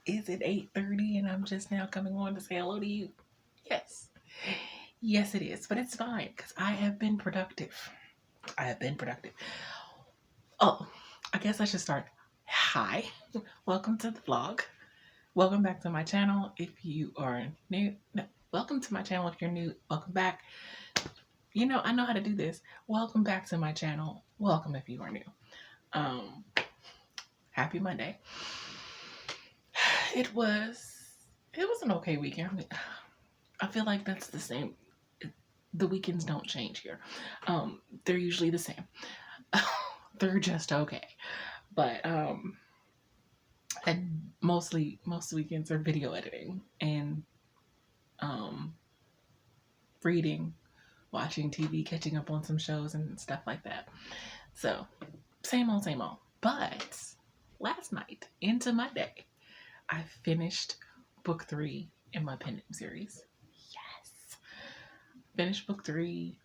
Is it 8:30 and I'm just now coming on to say hello to you? Yes. Yes, it is, but it's fine because I have been productive. I have been productive. Oh, I guess I should start. Hi, welcome to the vlog. Welcome back to my channel if you are new. No, welcome to my channel if you're new. Welcome back. You know, I know how to do this. Welcome back to my channel. Welcome if you are new. Um, Happy Monday. It was an okay weekend. I feel like that's the same. The weekends don't change here. They're usually the same. They're just okay. But and most weekends are video editing and um, reading, watching TV, catching up on some shows and stuff like that. So same old, same old. But last night into my day, I finished book 3 in my pen name series. Yes, finished book 3.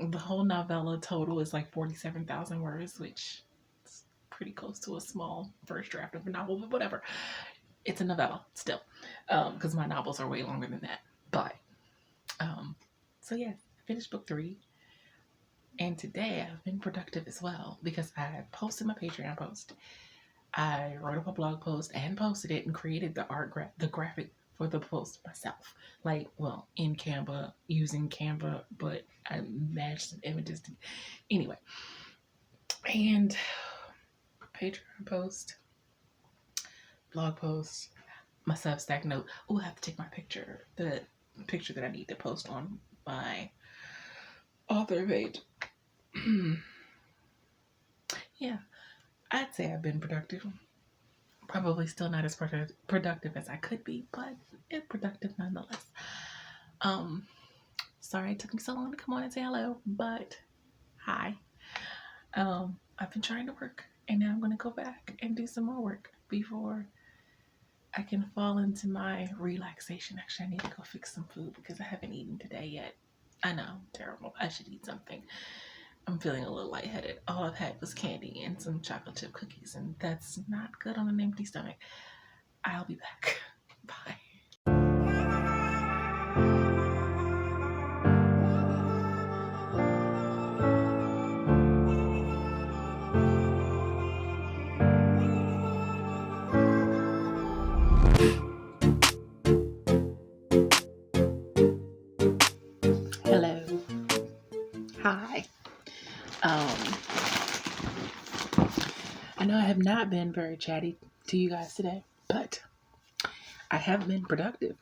The whole novella total is like 47,000 words, which is pretty close to a small first draft of a novel, but whatever. It's a novella still, because my novels are way longer than that. But so yeah, I finished book 3, and today I've been productive as well because I posted my Patreon post. I wrote up a blog post and posted it and created the graphic for the post myself. Like, well, in Canva, using Canva, but I matched some images to, anyway. And Patreon post, blog post, my Substack note. Oh, I have to take my picture, the picture that I need to post on my author page. Yeah, I'd say I've been productive. Probably still not as productive as I could be, but it's productive nonetheless. Sorry it took me so long to come on and say hello, but hi. I've been trying to work, and now I'm going to go back and do some more work before I can fall into my relaxation. Actually, I need to go fix some food because I haven't eaten today yet. I know, terrible. I should eat something. I'm feeling a little lightheaded. All I've had was candy and some chocolate chip cookies, and that's not good on an empty stomach. I'll be back. Bye. Hello. Hi. I know I have not been very chatty to you guys today, but I have been productive.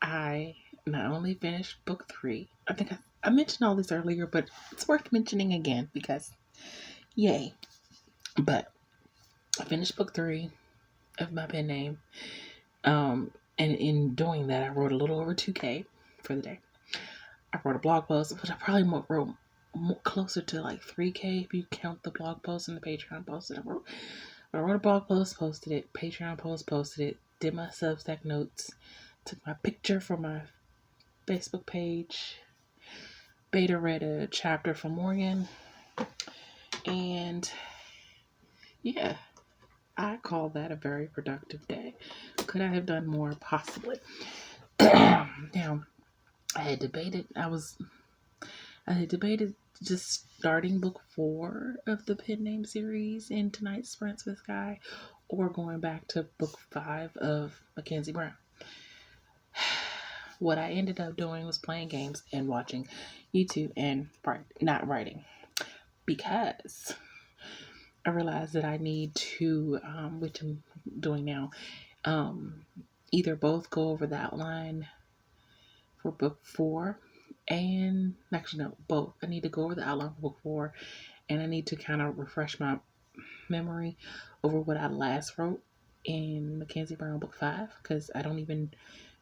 I not only finished book 3, I think I mentioned all this earlier, but it's worth mentioning again because yay. But I finished book 3 of my pen name. And in doing that, I wrote a little over 2K for the day. I wrote a blog post, which I probably wrote closer to like 3K if you count the blog post and the Patreon post that I wrote. I wrote a blog post, posted it, Patreon post, posted it, did my Substack notes, took my picture for my Facebook page, beta read a chapter from Morgan, and yeah, I call that a very productive day. Could I have done more? Possibly. Now, I had debated just starting book 4 of the pen name series in tonight's Sprints with Guy, or going back to book 5 of Mackenzie Brown. What I ended up doing was playing games and watching YouTube and not writing, because I realized that I need to, which I'm doing now, either both go over the outline for book 4, and actually no, both. I need to go over the outline for book 4, and I need to kind of refresh my memory over what I last wrote in Mackenzie Brown book 5, because I don't even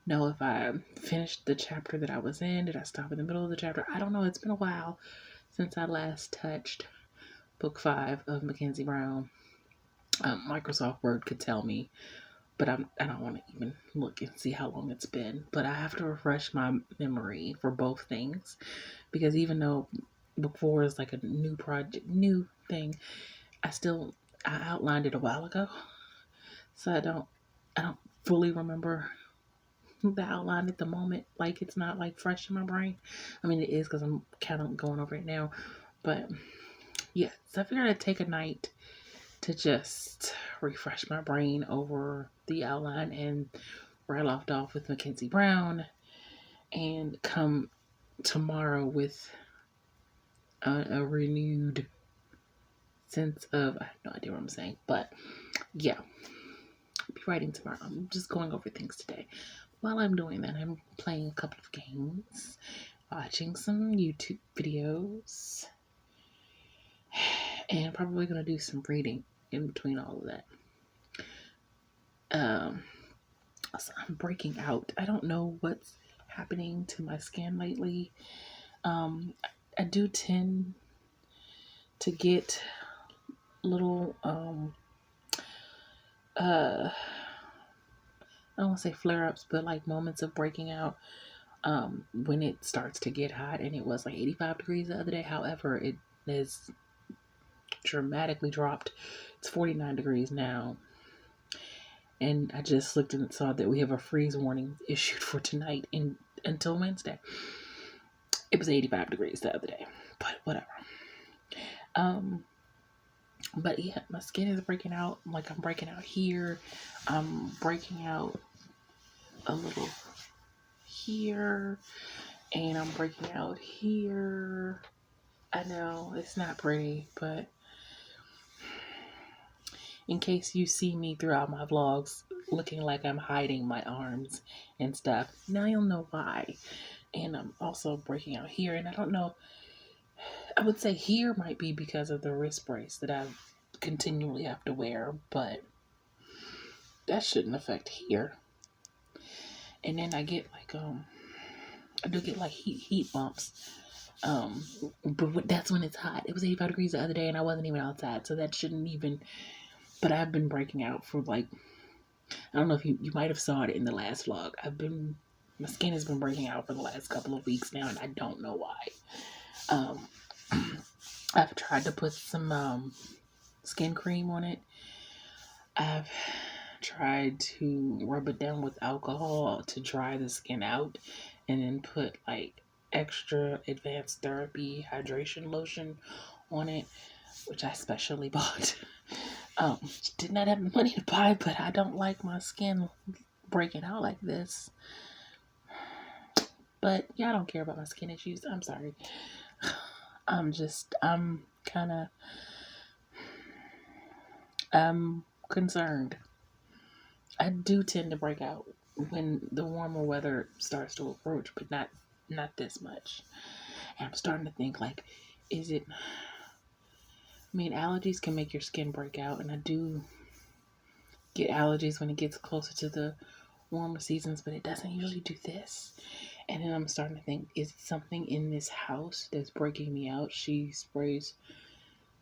know if I finished the chapter that I was in. Did I stop in the middle of the chapter? I don't know. It's been a while since I last touched book 5 of Mackenzie Brown. Microsoft Word could tell me, but I don't want to even look and see how long it's been. But I have to refresh my memory for both things, because even though book 4 is like a new project, new thing, I outlined it a while ago, so I don't I don't fully remember the outline at the moment. Like, it's not like fresh in my brain. I mean, it is because I'm kind of going over it now. But yeah, so I figured I'd take a night to just refresh my brain over the outline and where I left off with Mackenzie Brown, and come tomorrow with a renewed sense of, I have no idea what I'm saying, but yeah, I'll be writing tomorrow. I'm just going over things today. While I'm doing that, I'm playing a couple of games, watching some YouTube videos, and probably going to do some reading in between all of that. So I'm breaking out. I don't know what's happening to my skin lately. I do tend to get little, I don't want to say flare-ups, but like moments of breaking out when it starts to get hot. And it was like 85 degrees the other day. However, it has dramatically dropped. It's 49 degrees now. And I just looked and saw that we have a freeze warning issued for tonight and until Wednesday. It was 85 degrees the other day, but whatever. But yeah, my skin is breaking out. Like, I'm breaking out here. I'm breaking out a little here. And I'm breaking out here. I know it's not pretty, but in case you see me throughout my vlogs looking like I'm hiding my arms and stuff, now you'll know why. And I'm also breaking out here, and I don't know, I would say here might be because of the wrist brace that I continually have to wear, but that shouldn't affect here. And then I get like, I do get like heat bumps. But that's when it's hot. It was 85 degrees the other day and I wasn't even outside, so that shouldn't even, but I've been breaking out for like, I don't know if you might have saw it in the last vlog. My skin has been breaking out for the last couple of weeks now, and I don't know why. I've tried to put some skin cream on it. I've tried to rub it down with alcohol to dry the skin out, and then put like extra advanced therapy hydration lotion on it, which I specially bought. Did not have the money to buy, but I don't like my skin breaking out like this. But yeah, I don't care about my skin issues. I'm sorry. I'm concerned. I do tend to break out when the warmer weather starts to approach, but not this much. And I'm starting to think, like, is it, I mean, allergies can make your skin break out, and I do get allergies when it gets closer to the warmer seasons, but it doesn't usually do this. And then I'm starting to think, is it something in this house that's breaking me out? She sprays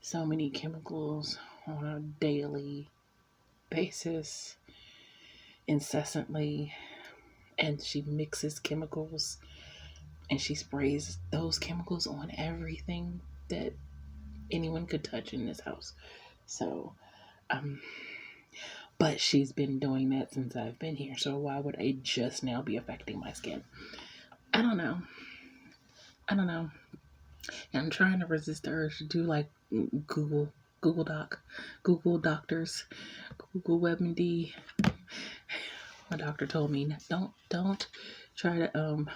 so many chemicals on a daily basis, incessantly, and she mixes chemicals and she sprays those chemicals on everything that anyone could touch in this house. So, but she's been doing that since I've been here, so why would it just now be affecting my skin? I don't know. And I'm trying to resist the urge to do like Google Doctors, Google WebMD. My doctor told me, don't try to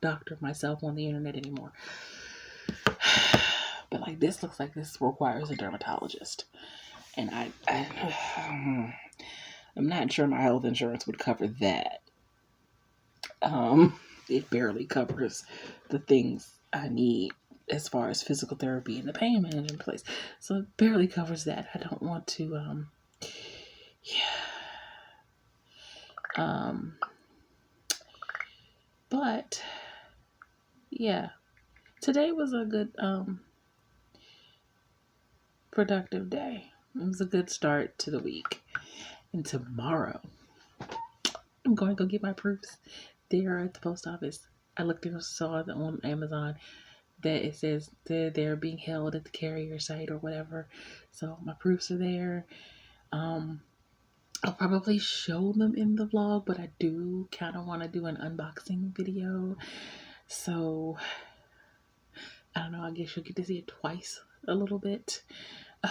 doctor myself on the internet anymore. But like, this looks like this requires a dermatologist, and I'm not sure my health insurance would cover that. It barely covers the things I need as far as physical therapy and the pain management place. So it barely covers that. I don't want to, but yeah, today was a good, productive day. It was a good start to the week. And tomorrow, I'm going to go get my proofs. They're at the post office. I looked and saw on Amazon that it says they're being held at the carrier site or whatever. So my proofs are there. I'll probably show them in the vlog, but I do kind of want to do an unboxing video. So, I don't know, I guess you'll get to see it twice a little bit.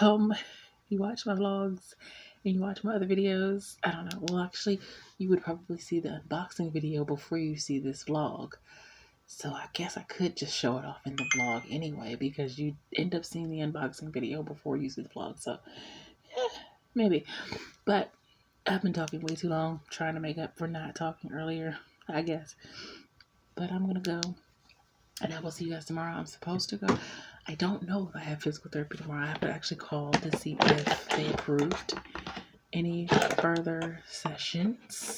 You watch my vlogs and you watch my other videos. I don't know. Well, actually, you would probably see the unboxing video before you see this vlog. So I guess I could just show it off in the vlog anyway, because you end up seeing the unboxing video before you see the vlog. So, maybe. But I've been talking way too long, trying to make up for not talking earlier, I guess. But I'm going to go, and I will see you guys tomorrow. I'm supposed to go. I don't know if I have physical therapy tomorrow. I have to actually call to see if they approved any further sessions.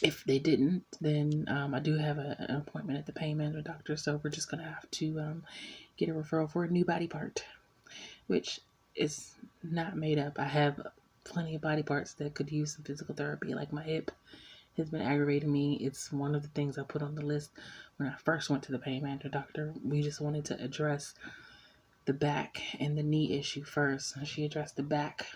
If they didn't, then I do have an appointment at the pain management doctor, so we're just going to have to get a referral for a new body part, which is not made up. I have plenty of body parts that could use some physical therapy, like my hip has been aggravating me. It's one of the things I put on the list when I first went to the pain management doctor. We just wanted to address the back and the knee issue first. She addressed the back.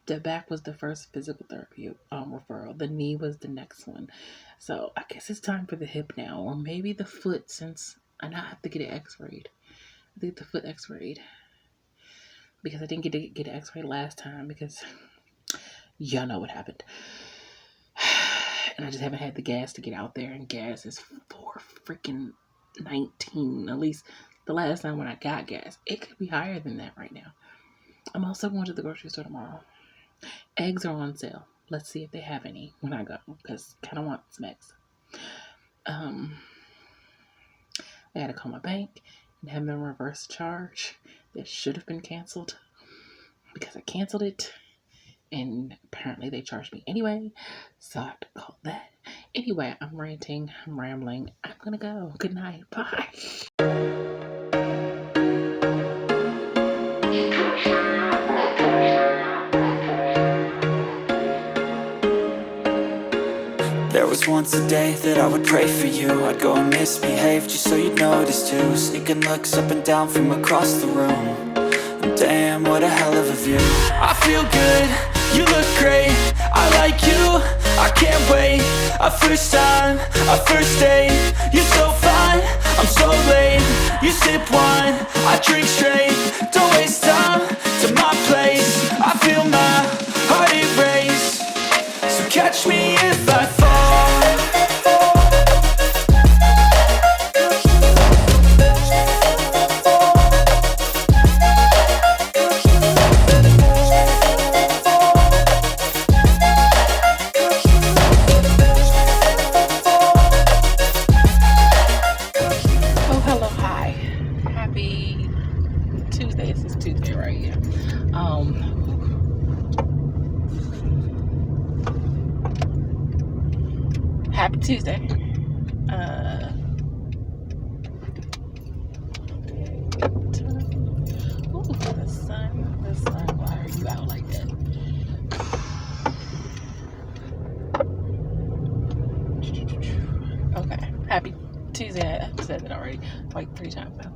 The back was the first physical therapy referral. The knee was the next one. So I guess it's time for the hip now, or maybe the foot, since I now have to get it x-rayed. I think the foot x-rayed, because I didn't get to get an x-ray last time because y'all know what happened. And I just haven't had the gas to get out there, and gas is $4.19. At least the last time when I got gas. It could be higher than that right now. I'm also going to the grocery store tomorrow. Eggs are on sale. Let's see if they have any when I go, because I kind of want some eggs. I had to call my bank and have them reverse charge. That should have been canceled because I canceled it. And apparently they charged me anyway, so I have to call that. Anyway, I'm ranting, I'm rambling. I'm gonna go. Good night. Bye. There was once a day that I would pray for you. I'd go and misbehave just so you'd notice too. Sneaking looks up and down from across the room. And damn, what a hell of a view. I feel good, you look great, I like you, I can't wait. A first time, a first date, you're so fine, I'm so late. You sip wine, I drink straight, don't waste time to my place. I feel my heart erase, so catch me if I fall. Happy Tuesday. Ooh, the sun, why are you out like that? Okay, happy Tuesday. I've said that already, like 3 times now.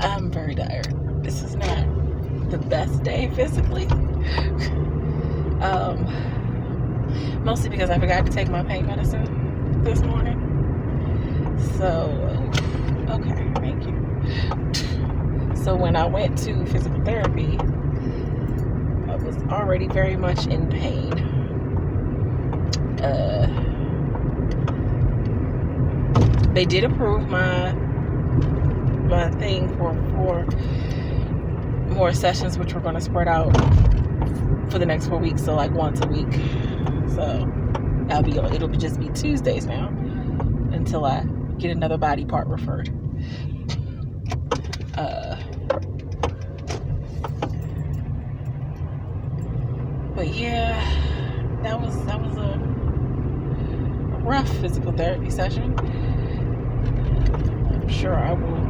I'm very tired. This is not the best day physically. Mostly because I forgot to take my pain medicine this morning. So, okay, thank you. So when I went to physical therapy, I was already very much in pain. They did approve my thing for 4 more sessions, which we're going to spread out for the next 4 weeks, so like once a week. So it'll just be Tuesdays now until I get another body part referred. But yeah, that was a rough physical therapy session. I'm sure I will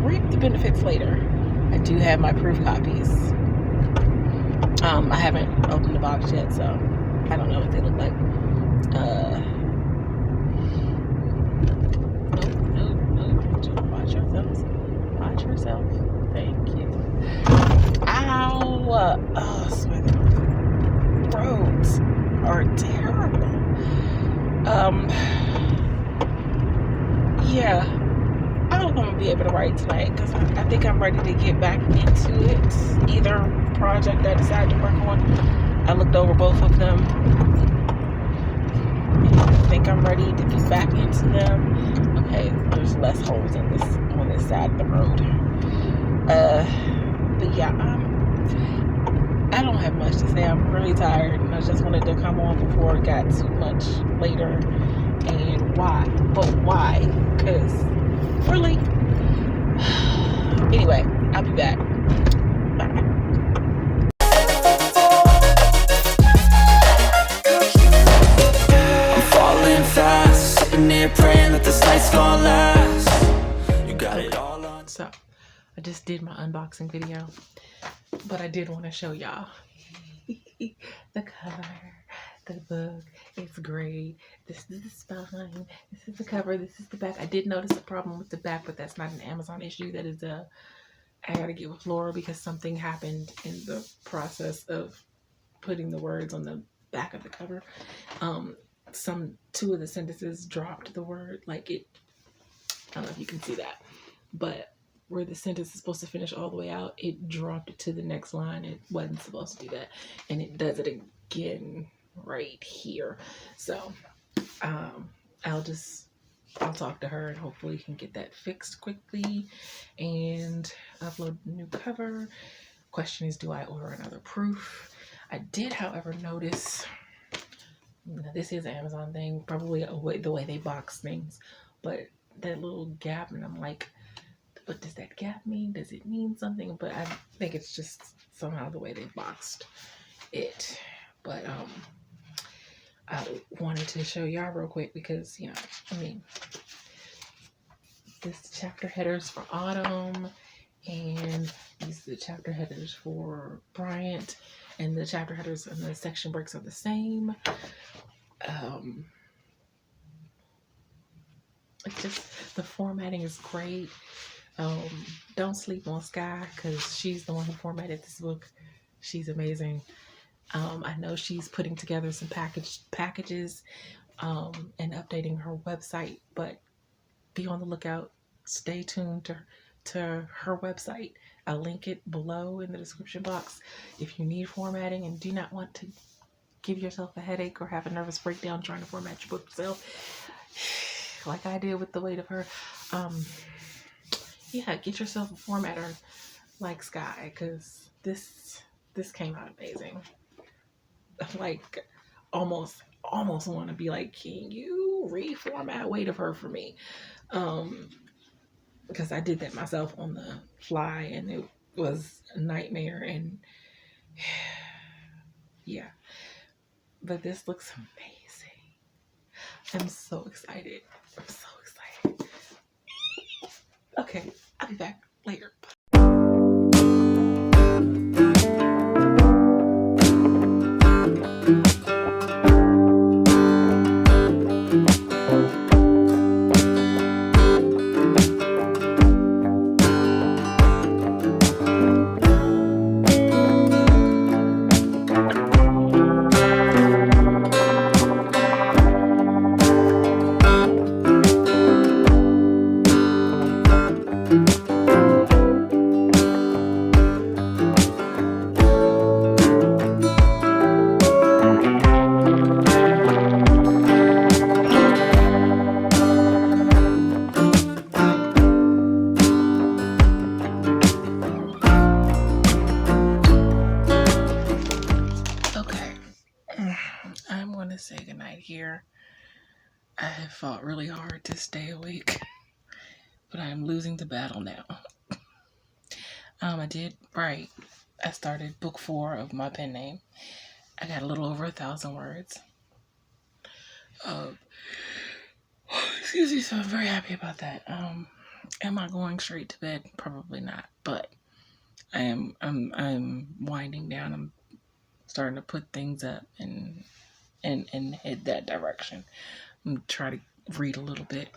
reap the benefits later. I do have my proof copies. I haven't opened the box yet, so I don't know what they look like. Nope. Watch yourself. Thank you. Ow! Oh, swear the roads are terrible. Yeah, I don't know if I'm gonna be able to write tonight because I think I'm ready to get back into it. Either project I decide to work on. I looked over both of them. I think I'm ready to get back into them. Okay, there's less holes in this on this side of the road. But yeah, I don't have much to say. I'm really tired, and I just wanted to come on before it got too much later. And why? But why? Because really. Anyway, I'll be back. Bye. Sitting here praying that this night's gonna last. You got it all on. So, I just did my unboxing video, but I did want to show y'all the cover, the book. It's great. This is the spine. This is the cover. This is the back. I did notice a problem with the back, but that's not an Amazon issue. That is I gotta get with Laura because something happened in the process of putting the words on the back of the cover. Two of the sentences dropped the word, like it, I don't know if you can see that, but where the sentence is supposed to finish all the way out, it dropped it to the next line. It wasn't supposed to do that, and it does it again right here. So I'll talk to her and hopefully can get that fixed quickly and upload a new cover. Question is, do I order another proof? I did, however, notice, this is an Amazon thing, probably the way they box things, but that little gap, and I'm like, what does that gap mean? Does it mean something? But I think it's just somehow the way they boxed it. But I wanted to show y'all real quick because, you know, I mean, this chapter headers for Autumn, and these are the chapter headers for Bryant, and the chapter headers and the section breaks are the same. It's just, the formatting is great. Don't sleep on Sky because she's the one who formatted this book. She's amazing. I know she's putting together some packages and updating her website, but be on the lookout. Stay tuned to her website. I'll link it below in the description box. If you need formatting and do not want to give yourself a headache or have a nervous breakdown trying to format your book yourself, like I did with The Weight of Her, yeah, get yourself a formatter like Sky, because this came out amazing. Like, almost want to be like, can you reformat Weight of Her for me? Because I did that myself on the fly and it was a nightmare, and yeah, but this looks amazing. I'm so excited. Okay, I'll be back later. Say goodnight here. I have fought really hard to stay awake, but I am losing the battle now. I did write. I started book 4 of my pen name. I got a little over 1,000 words. Excuse me, so I'm very happy about that. Am I going straight to bed? Probably not, but I'm winding down. I'm starting to put things up and head that direction. I'm gonna try to read a little bit.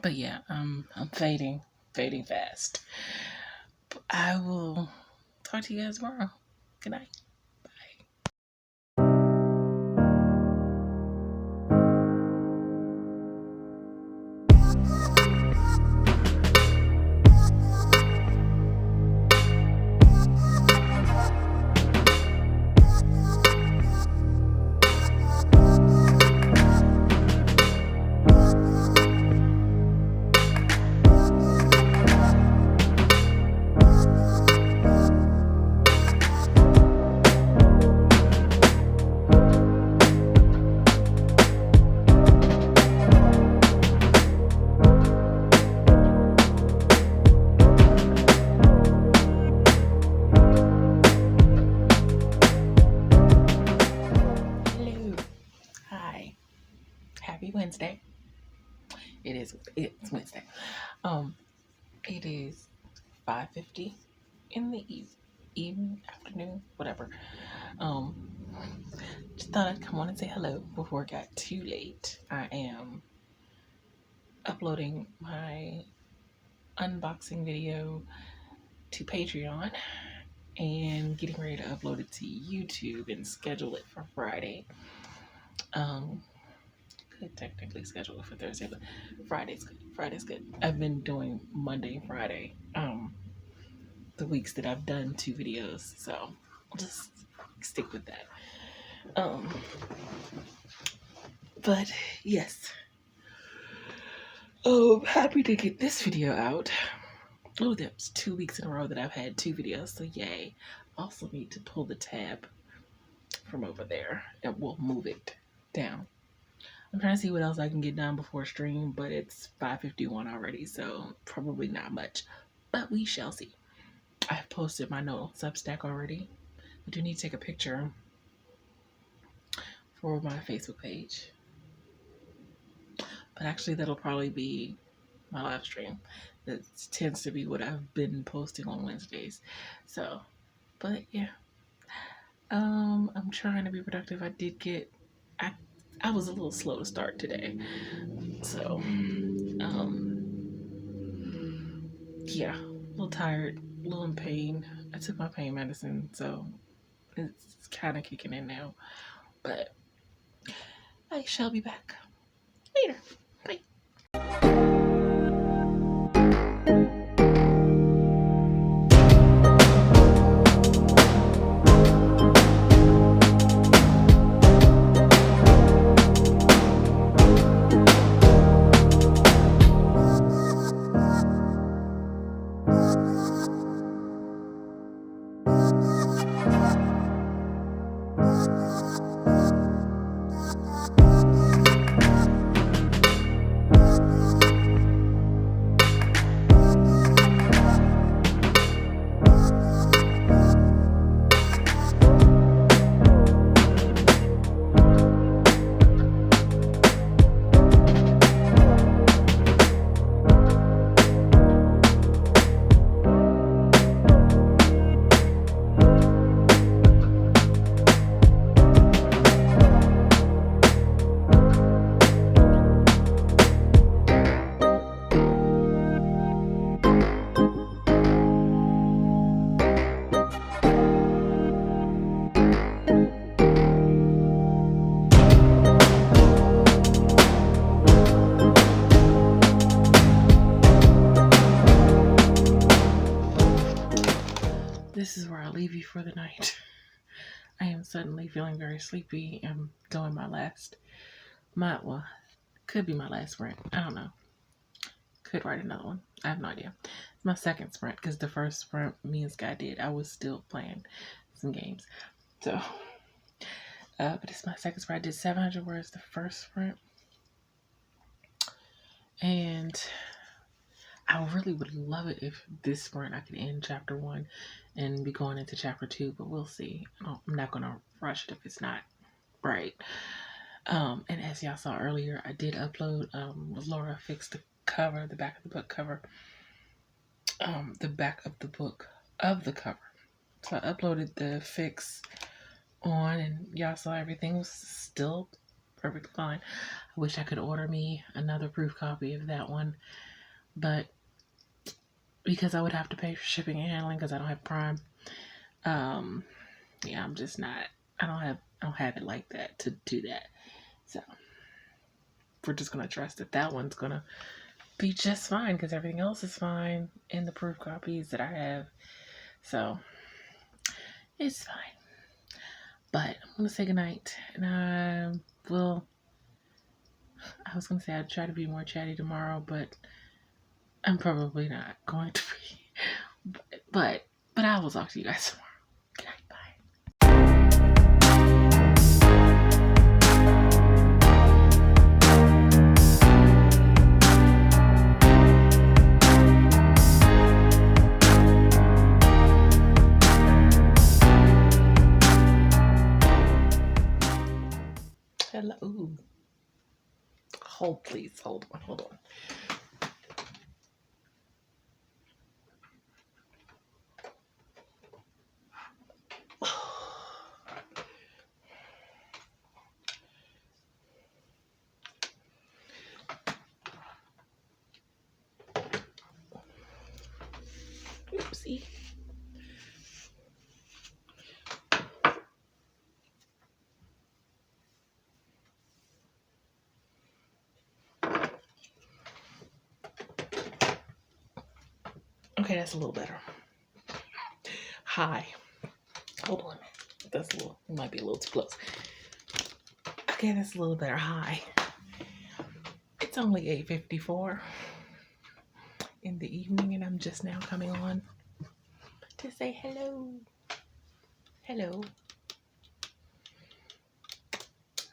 But yeah, I'm fading. fading fast. But I will talk to you guys tomorrow. Good night. Hello. Hi. Happy Wednesday. It's Wednesday. It is 5:50 in the evening, afternoon, whatever. Um, just thought I'd come on and say hello before it got too late. I am uploading my unboxing video to Patreon and getting ready to upload it to YouTube and schedule it for Friday. Could technically schedule it for Thursday, but Friday's good. Friday's good. I've been doing Monday and Friday, the weeks that I've done 2 videos, so I'll just stick with that. But yes. Oh, I'm happy to get this video out. Oh, there's 2 weeks in a row that I've had 2 videos, so yay. Also need to pull the tab from over there and we'll move it down. I'm trying to see what else I can get done before stream, but it's 5:51 already, so probably not much. But we shall see. I've posted my note on Substack already. I do need to take a picture for my Facebook page. But actually, that'll probably be my live stream. That tends to be what I've been posting on Wednesdays. So, but yeah. I'm trying to be productive. I was a little slow to start today. So, yeah, a little tired, a little in pain. I took my pain medicine, so it's kind of kicking in now. But I shall be back later. Bye. This is where I'll leave you for the night. I am suddenly feeling very sleepy. I'm doing could be my last sprint. I don't know. Could write another one. I have no idea. It's my second sprint because the first sprint me and Sky did, I was still playing some games. So, but it's my second sprint. I did 700 words the first sprint. And I really would love it if this sprint I could end chapter 1 and be going into chapter 2, but we'll see. I'm not going to rush it if it's not right. And as y'all saw earlier, I did upload, Laura fixed the cover, the back of the book cover, the back of the book of the cover. So I uploaded the fix on and y'all saw everything was still perfectly fine. I wish I could order me another proof copy of that one, but because I would have to pay for shipping and handling because I don't have Prime. Yeah, I'm just not. I don't have it like that to do that. So we're just gonna trust that that one's gonna be just fine because everything else is fine in the proof copies that I have. So it's fine. But I'm gonna say goodnight, and I will. I was gonna say I'd try to be more chatty tomorrow, but I'm probably not going to be. But I will talk to you guys tomorrow. Good night. Bye. Hello. Ooh. Hold, please. Hold on. Hold on. Oopsie. Okay, that's a little better. Hi. Hold on. That's a little, it might be a little too close. Okay, that's a little better. Hi. It's only 8:54 in the evening, and I'm just now coming on to say hello. Hello.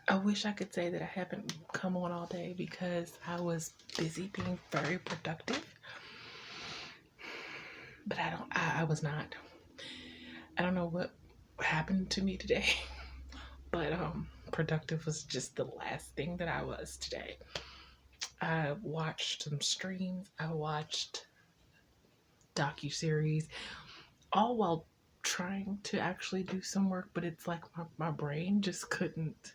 I wish I could say that I haven't come on all day because I was busy being very productive. But I was not. I don't know what happened to me today. But productive was just the last thing that I was today. I watched some streams. I watched docuseries, all while trying to actually do some work, but it's like my brain just couldn't.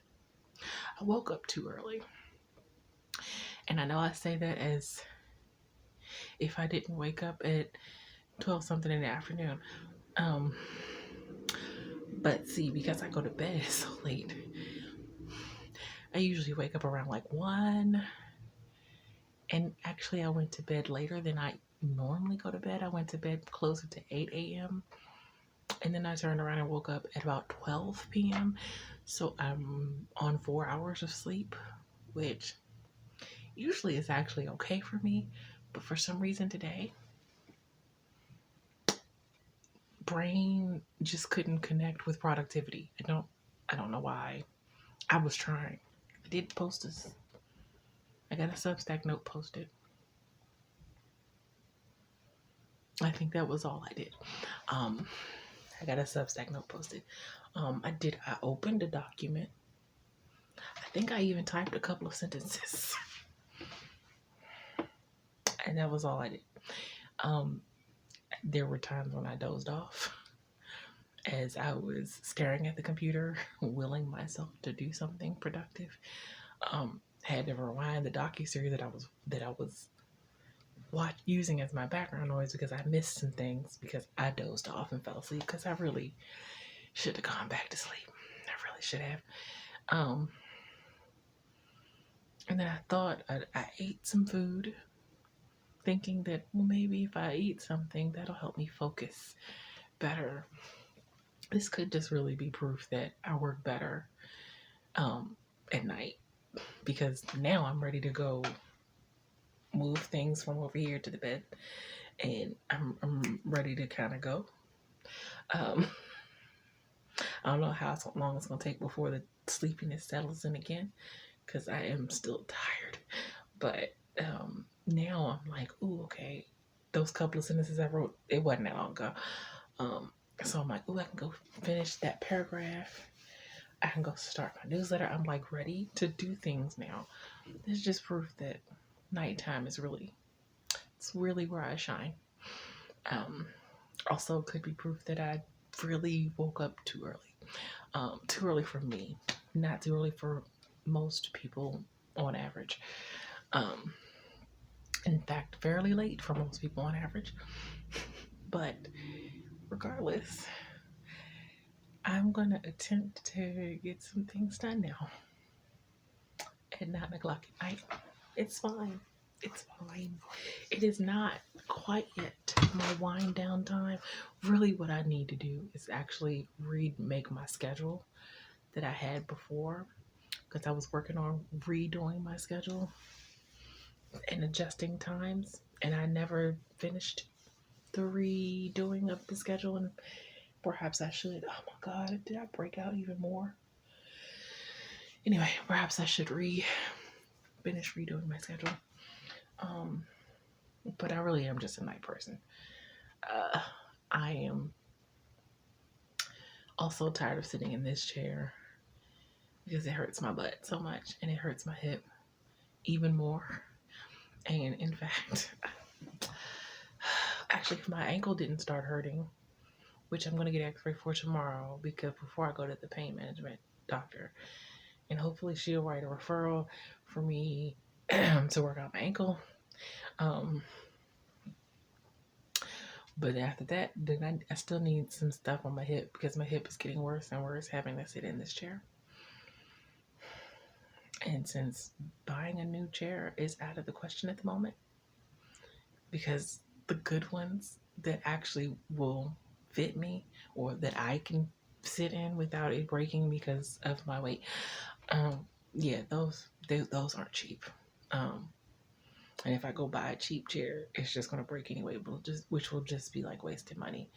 I woke up too early. And I know I say that as if I didn't wake up at 12 something in the afternoon. But see, because I go to bed so late, I usually wake up around like 1. And actually, I went to bed later than I normally go to bed. I went to bed closer to 8 a.m. And then I turned around and woke up at about 12 p.m. So I'm on 4 hours of sleep, which usually is actually okay for me. But for some reason today, brain just couldn't connect with productivity. I don't know why. I was trying. I did post this. I got a Substack note posted. I think that was all I did. I got a Substack note posted. I opened a document. I think I even typed a couple of sentences. And that was all I did. There were times when I dozed off as I was staring at the computer, willing myself to do something productive. Had to rewind the docuseries that I was using as my background noise because I missed some things because I dozed off and fell asleep because I really should have gone back to sleep. I really should have. And then I thought I ate some food, thinking that, well, maybe if I eat something, that'll help me focus better. This could just really be proof that I work better at night, because now I'm ready to go move things from over here to the bed, and I'm ready to kind of go. I don't know how long it's going to take before the sleepiness settles in again, because I am still tired. But now I'm like, ooh, okay. Those couple of sentences I wrote, it wasn't that long ago. So I'm like, ooh, I can go finish that paragraph. I can go start my newsletter. I'm like ready to do things now. This is just proof that nighttime is it's really where I shine. Also could be proof that I really woke up too early. Too early for me, not too early for most people on average. In fact, fairly late for most people on average. But regardless, I'm going to attempt to get some things done now at 9 o'clock at night. It's fine. It's fine. It is not quite yet my wind down time. Really, what I need to do is actually remake my schedule that I had before, because I was working on redoing my schedule and adjusting times, and I never finished the redoing of the schedule. And perhaps I should. Oh my God, did I break out even more? Anyway, perhaps I should finish redoing my schedule. But I really am just a night person. I am also tired of sitting in this chair because it hurts my butt so much, and it hurts my hip even more. And in fact, actually, if my ankle didn't start hurting, which I'm going to get x-ray for tomorrow, because before I go to the pain management doctor, and hopefully she'll write a referral for me to work out my ankle. But after that, then I still need some stuff on my hip, because my hip is getting worse and worse having to sit in this chair. And since buying a new chair is out of the question at the moment, because the good ones that actually will fit me, or that I can sit in without it breaking because of my weight, yeah, those aren't cheap. And if I go buy a cheap chair, it's just going to break anyway, which will just be like wasted money.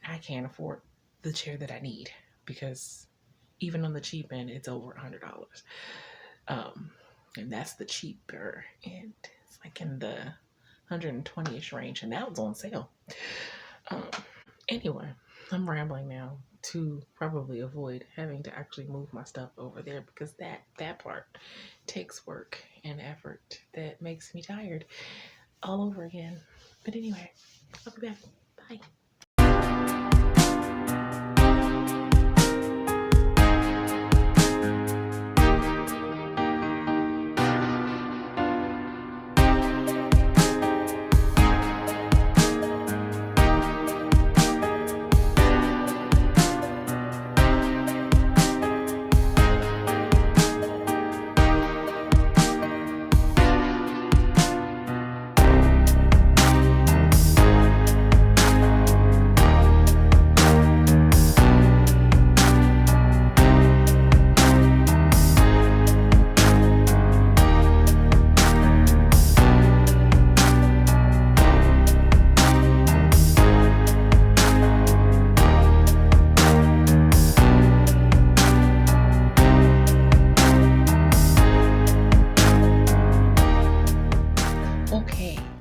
And I can't afford the chair that I need, because even on the cheap end, it's over $100. And that's the cheaper end. It's like in the 120-ish range, and that was on sale. Anyway, I'm rambling now to probably avoid having to actually move my stuff over there, because that part takes work and effort that makes me tired all over again. But anyway, I'll be back. Bye.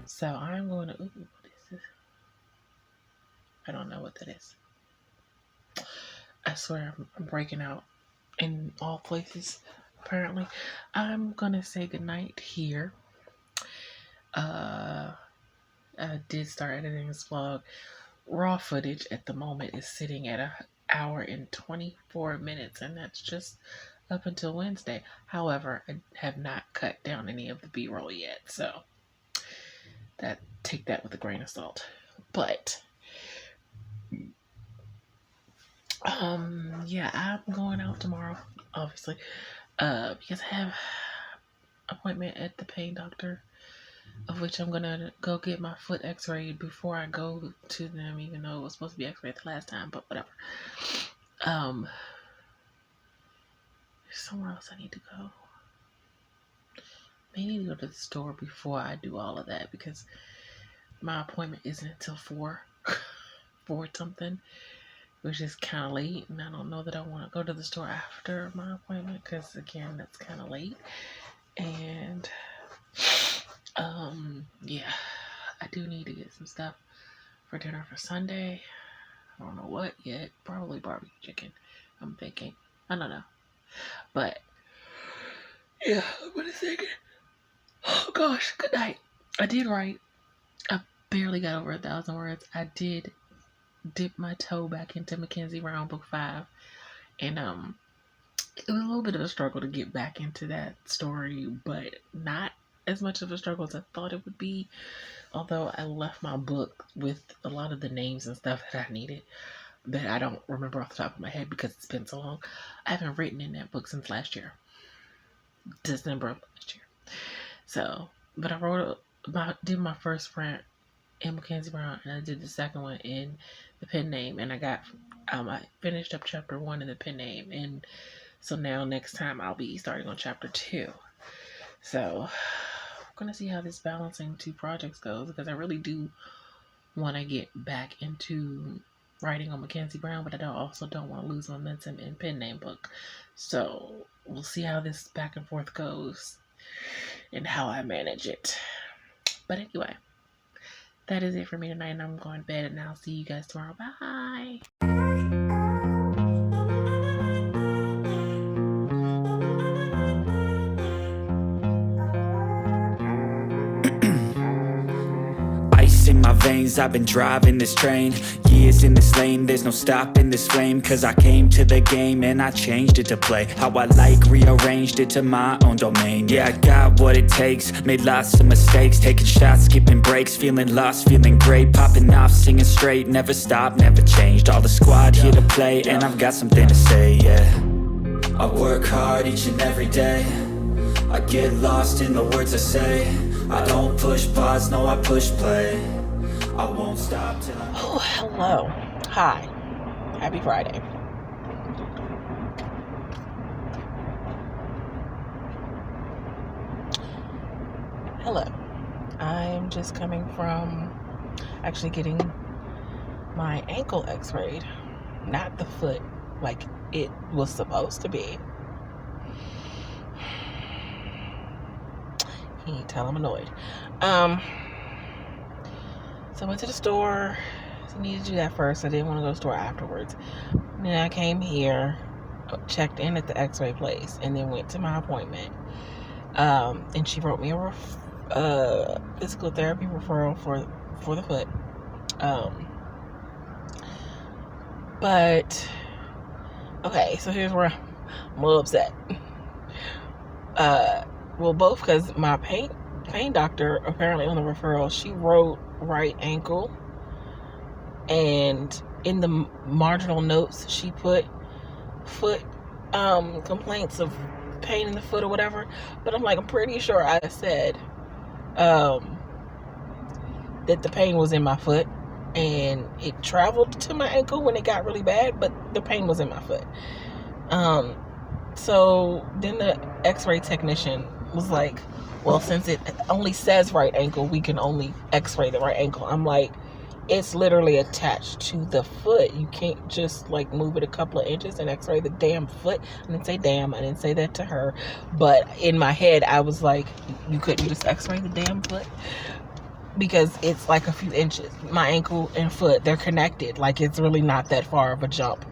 So I'm going to, ooh, what is this? I don't know what that is. I swear I'm breaking out in all places, apparently. I'm going to say goodnight here. I did start editing this vlog. Raw footage at the moment is sitting at 1 hour and 24 minutes, and that's just up until Wednesday. However, I have not cut down any of the B-roll yet, so take that with a grain of salt. But yeah, I'm going out tomorrow, obviously, because I have an appointment at the pain doctor, of which I'm gonna go get my foot x-rayed before I go to them, even though it was supposed to be x-rayed the last time, but whatever. There's somewhere else I need to go. I need to go to the store before I do all of that, because my appointment isn't until 4 something, which is kind of late, and I don't know that I want to go to the store after my appointment, because again, that's kind of late. And yeah, I do need to get some stuff for dinner for Sunday. I don't know what yet. Probably barbecue chicken, I'm thinking. I don't know, but yeah, what a second. Oh gosh, good night. I did write. I barely got over 1,000 words. I did dip my toe back into Mackenzie Brown book 5, and it was a little bit of a struggle to get back into that story, but not as much of a struggle as I thought it would be. Although I left my book with a lot of the names and stuff that I needed that I don't remember off the top of my head because it's been so long. I haven't written in that book since last year, December of last year. So, but I did my first print in Mackenzie Brown, and I did the second one in the pen name, and I finished up chapter 1 in the pen name, and so now next time I'll be starting on chapter 2. So I'm gonna see how this balancing 2 projects goes, because I really do want to get back into writing on Mackenzie Brown, but I also don't want to lose momentum in pen name book. So we'll see how this back and forth goes and how I manage it. But anyway, that is it for me tonight, and I'm going to bed, and I'll see you guys tomorrow. Bye. Ice in my veins, I've been driving this train. Years in this lane, there's no stopping this flame. Cause I came to the game and I changed it to play how I like, rearranged it to my own domain. Yeah, I got what it takes, made lots of mistakes, taking shots, skipping breaks, feeling lost, feeling great, popping off, singing straight, never stopped, never changed. All the squad here to play, and I've got something to say, yeah. I work hard each and every day, I get lost in the words I say. I don't push pause, no, I push play. I won't stop till I... Oh, hello. Hi. Happy Friday. Hello. I'm just coming from actually getting my ankle x-rayed. Not the foot like it was supposed to be. Can you tell I'm annoyed? So I went to the store. So I needed to do that first. I didn't want to go to the store afterwards. And then I came here, checked in at the x-ray place, and then went to my appointment. And she wrote me a physical therapy referral for the foot. But okay, so here's where I'm a little upset. Well, both because my pain doctor, apparently on the referral, she wrote right ankle, and in the marginal notes she put foot complaints of pain in the foot or whatever. But I'm like, I'm pretty sure I said that the pain was in my foot and it traveled to my ankle when it got really bad, but the pain was in my foot. So then the x-ray technician was like, well, since it only says right ankle, we can only x-ray the right ankle. I'm like, it's literally attached to the foot. You can't just like move it a couple of inches and x-ray the damn foot. I didn't say damn, I didn't say that to her, but in my head I was like, you couldn't just x-ray the damn foot? Because it's like a few inches. My ankle and foot, they're connected. Like, it's really not that far of a jump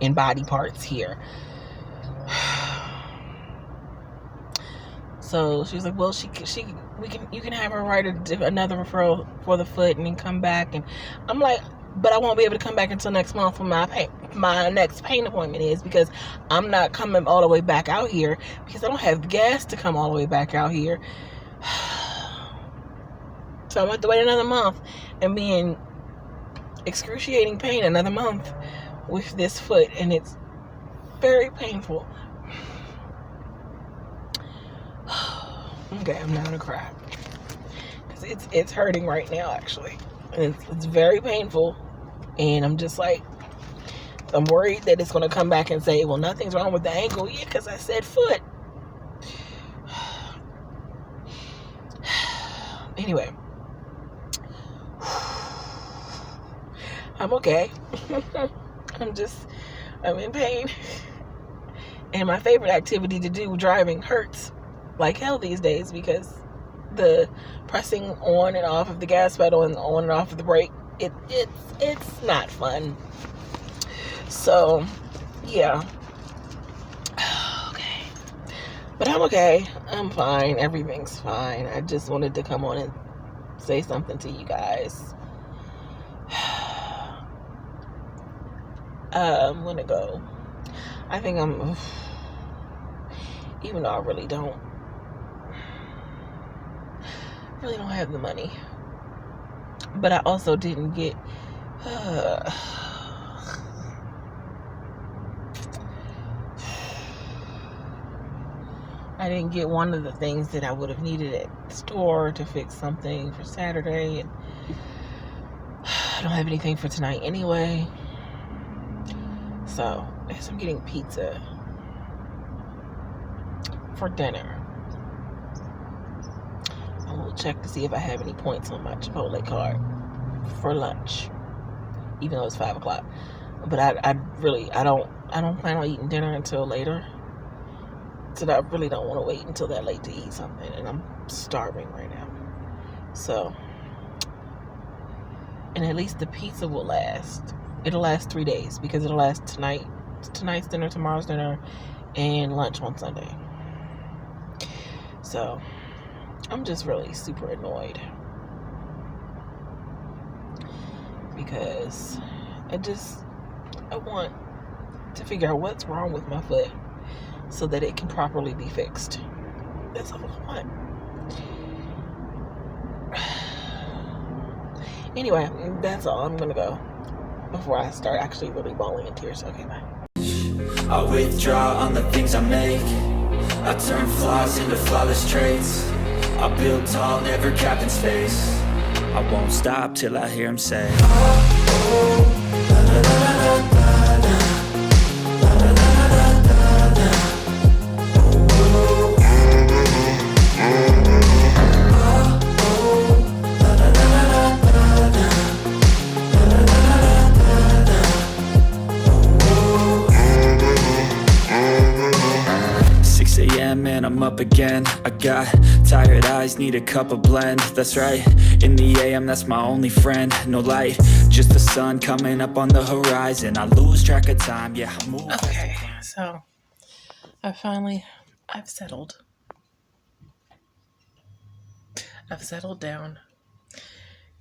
in body parts here. So she was like, well, you can have her write another referral for the foot and then come back. And I'm like, but I won't be able to come back until next month when my next pain appointment is, because I'm not coming all the way back out here because I don't have gas to come all the way back out here. So I'm going to have to wait another month and be in excruciating pain another month with this foot, and it's very painful. Okay, I'm not gonna cry because it's hurting right now, actually, and it's very painful, and I'm just like, I'm worried that it's gonna come back and say, well, nothing's wrong with the ankle. Yeah, because I said foot. Anyway, I'm okay. I'm in pain, and my favorite activity to do, driving, hurts like hell these days, because the pressing on and off of the gas pedal and on and off of the brake, it's not fun. So yeah, okay, but I'm okay. I'm fine. Everything's fine. I just wanted to come on and say something to you guys. I'm gonna go. I think even though I really don't. really don't have the money. But I also didn't get I didn't get one of the things that I would have needed at the store to fix something for Saturday, and I don't have anything for tonight anyway. So I guess I'm getting pizza for dinner. I will check to see if I have any points on my Chipotle card for lunch, even though it's 5 o'clock. But I don't plan on eating dinner until later. So I really don't want to wait until that late to eat something, and I'm starving right now. So, and at least the pizza will last. It'll last 3 days, because it'll last tonight's dinner, tomorrow's dinner, and lunch on Sunday. So I'm just really super annoyed because I want to figure out what's wrong with my foot so that it can properly be fixed. That's all I want. Anyway, that's all. I'm gonna go before I start actually really bawling in tears. Okay, bye. I withdraw on the things I make. I turn flaws into flawless traits. I build tall, never capped in space. I won't stop till I hear him say, oh, oh, la, la, la, la, la. Man, I'm up again. I got tired eyes, need a cup of blend. That's right, in the AM, that's my only friend. No light, just the sun coming up on the horizon. I lose track of time, yeah, I move. Okay, so I've settled. I've settled down.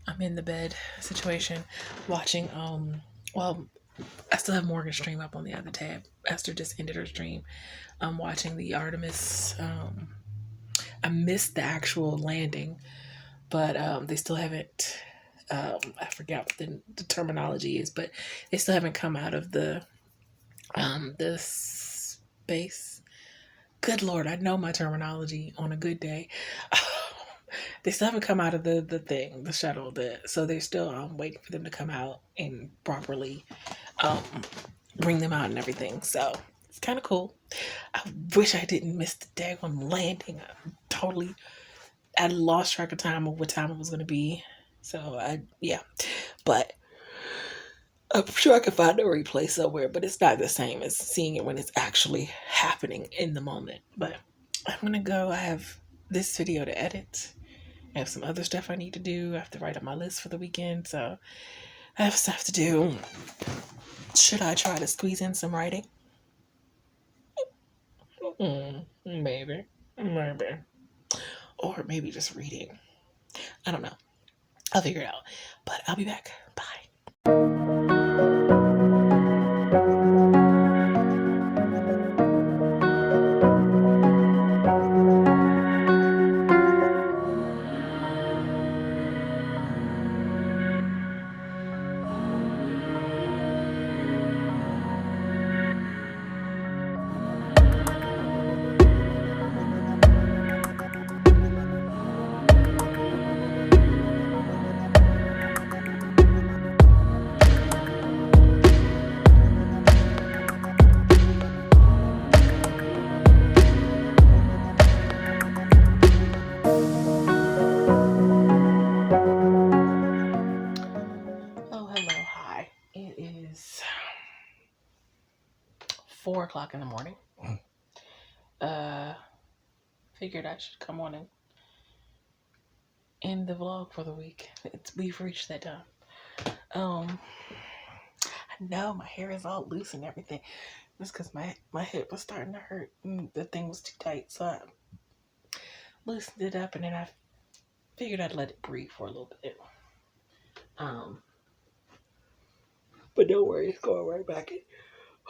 I'm in the bed situation, watching, I still have Morgan's stream up on the other tab. Esther just ended her stream. I'm watching the Artemis. I missed the actual landing, but they still haven't. I forgot what the terminology is, but they still haven't come out of the space. Good Lord, I know my terminology on a good day. They still haven't come out of the shuttle. So they're still waiting for them to come out and properly bring them out and everything. So it's kind of cool. I wish I didn't miss the daggone landing. I lost track of time of what time it was going to be. So but I'm sure I could find a replay somewhere, but it's not the same as seeing it when it's actually happening in the moment. But I'm going to go. I have this video to edit. I have some other stuff I need to do. I have to write up my list for the weekend, so I have stuff to do. Should I try to squeeze in some writing? Maybe. Or maybe just reading. I don't know. I'll figure it out. But I'll be back. Bye. Hi. It is 4 o'clock in the morning. Figured I should come on and end the vlog for the week. We've reached that time. I know my hair is all loose and everything. It's because my hip was starting to hurt and the thing was too tight, so I loosened it up and then I figured I'd let it breathe for a little bit. But don't worry, it's going right back in.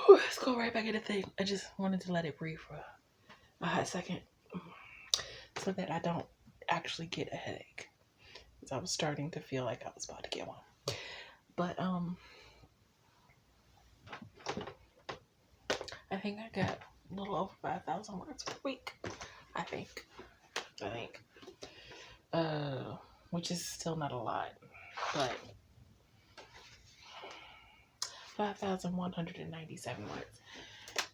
It's going right back in the thing. I just wanted to let it breathe for a hot second so that I don't actually get a headache. Because I was starting to feel like I was about to get one. But I think I got a little over 5,000 words per week. I think. Which is still not a lot, but 5,197 words.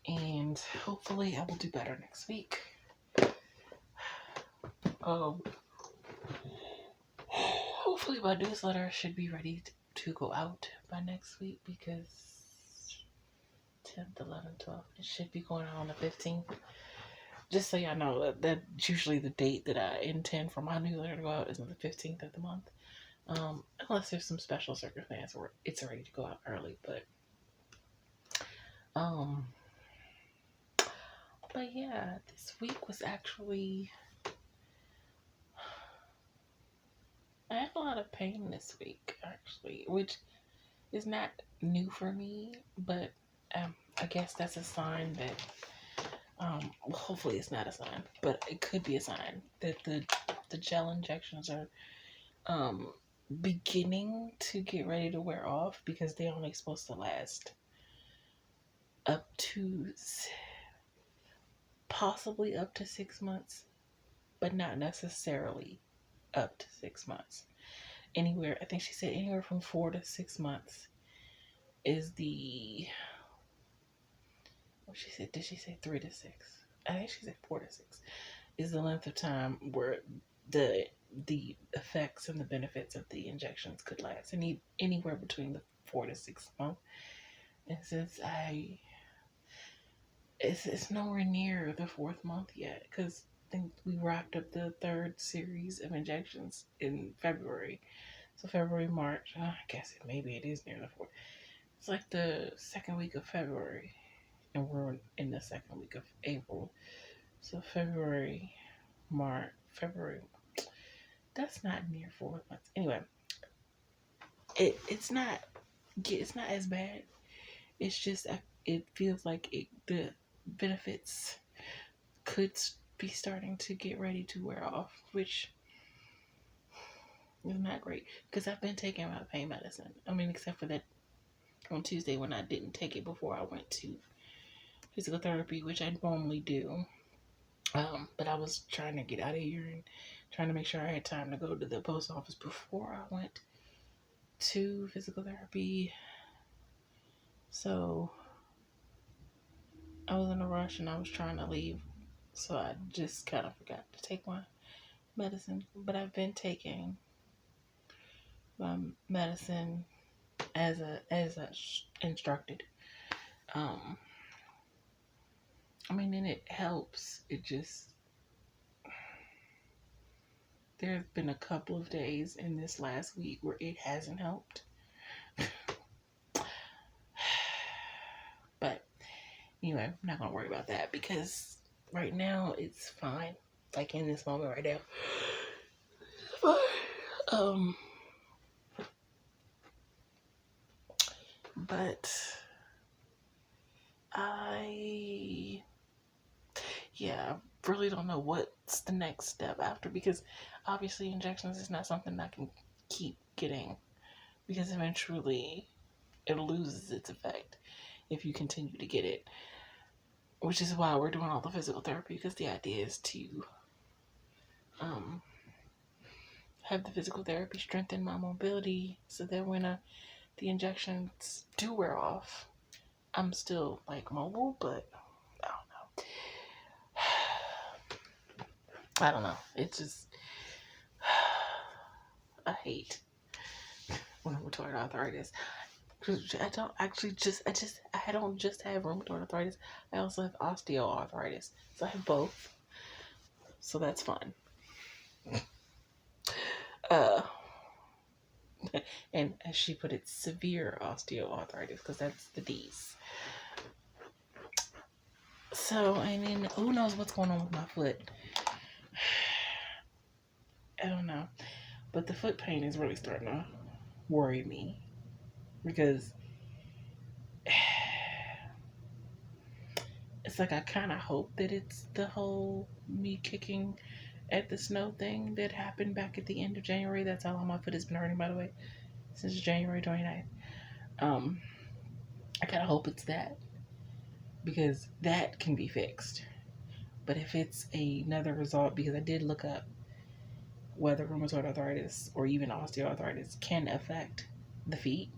And hopefully I will do better next week. Hopefully my newsletter should be ready to go out by next week, because 10th, 11th, 12th, it should be going out on the 15th. Just so y'all know, that's usually the date that I intend for my newsletter to go out, is on the 15th of the month. Unless there's some special circumstance where it's ready to go out early, but yeah, this week was actually, I had a lot of pain this week, actually, which is not new for me, but I guess that's a sign that, hopefully it's not a sign, but it could be a sign that the gel injections are beginning to get ready to wear off, because they're only supposed to last up to, possibly up to 6 months, but not necessarily up to 6 months. Anywhere, I think she said anywhere from 4 to 6 months is the, what she said, did she say 3 to 6? I think she said 4 to 6 is the length of time where the effects and the benefits of the injections could last. And anywhere between the 4 to 6 months. And since it's nowhere near the 4th month yet, because I think we wrapped up the 3rd series of injections in February. So February, March, I guess maybe it is near the 4th. It's like the 2nd week of February, and we're in the 2nd week of April. So February, that's not near 4 months. Anyway, it's not as bad. It's just, it feels like the benefits could be starting to get ready to wear off, which is not great, because I've been taking my pain medicine. I mean, except for that on Tuesday when I didn't take it before I went to physical therapy, which I normally do. But I was trying to get out of here and trying to make sure I had time to go to the post office before I went to physical therapy. So I was in a rush and I was trying to leave, so I just kind of forgot to take my medicine. But I've been taking my medicine as instructed. I mean, and it helps. It just, there have been a couple of days in this last week where it hasn't helped. But anyway, I'm not gonna worry about that, because right now it's fine. Like in this moment right now. But I really don't know what's the next step after, because obviously injections is not something I can keep getting, because eventually it loses its effect if you continue to get it, which is why we're doing all the physical therapy, because the idea is to have the physical therapy strengthen my mobility, so that when the injections do wear off, I'm still like mobile, but I don't know. It's just, I hate rheumatoid arthritis. I don't just have rheumatoid arthritis. I also have osteoarthritis. So I have both. So that's fun. And as she put it, severe osteoarthritis, because that's the D's. So, and then who knows what's going on with my foot. I don't know. But the foot pain is really starting to worry me, because it's like I kind of hope that it's the whole me kicking at the snow thing that happened back at the end of January. That's how long my foot has been hurting, by the way, since January 29th. I kind of hope it's that, because that can be fixed. But if it's another result, because I did look up whether rheumatoid arthritis or even osteoarthritis can affect the feet,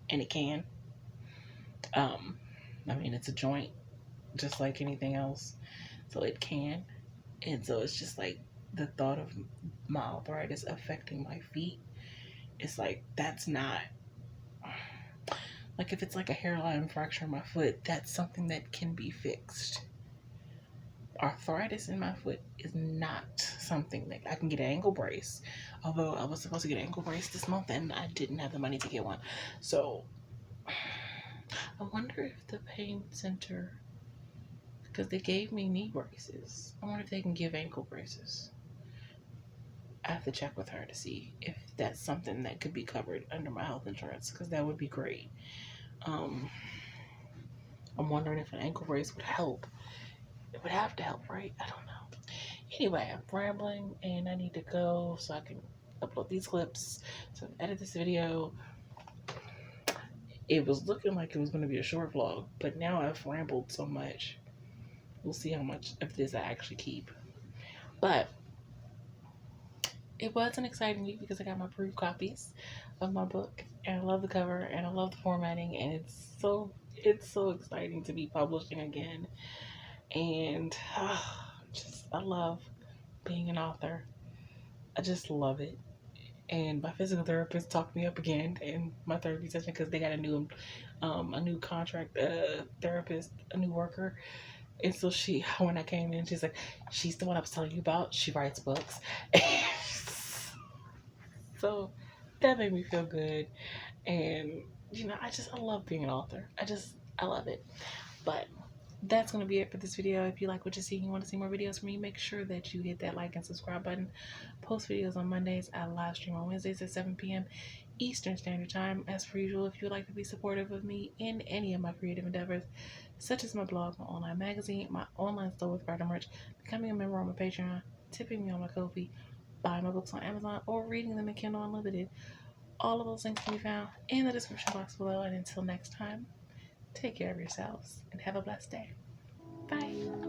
and it can. I mean, it's a joint just like anything else, so it can. And so it's just like the thought of my arthritis affecting my feet, it's like that's not, like if it's like a hairline fracture in my foot, that's something that can be fixed. Arthritis in my foot is not something that I can get an ankle brace. Although I was supposed to get an ankle brace this month and I didn't have the money to get one. So I wonder if the pain center, because they gave me knee braces, I wonder if they can give ankle braces. I have to check with her to see if that's something that could be covered under my health insurance, because that would be great. I'm wondering if an ankle brace would help. It would have to help, right? I don't know. Anyway, I'm rambling and I need to go so I can upload these clips, so edit this video. It was looking like it was going to be a short vlog, but now I've rambled so much. We'll see how much of this I actually keep. But it was an exciting week because I got my proof copies of my book, and I love the cover and I love the formatting, and it's so exciting to be publishing again. And I love being an author. I just love it. And my physical therapist talked me up again in my therapy session because they got a new contract therapist, a new worker. And so when I came in, she's like, she's the one I was telling you about. She writes books. So that made me feel good. And, I love being an author. I love it. But that's going to be it for this video. If you like what you see and you want to see more videos from me, make sure that you hit that like and subscribe button. Post videos on Mondays. I live stream on Wednesdays at 7 p.m. Eastern Standard Time. As per usual, if you would like to be supportive of me in any of my creative endeavors, such as my blog, my online magazine, my online store with garden merch, becoming a member on my Patreon, tipping me on my Ko-fi, buying my books on Amazon, or reading them in Kindle Unlimited, all of those links can be found in the description box below. And until next time, take care of yourselves and have a blessed day. Bye.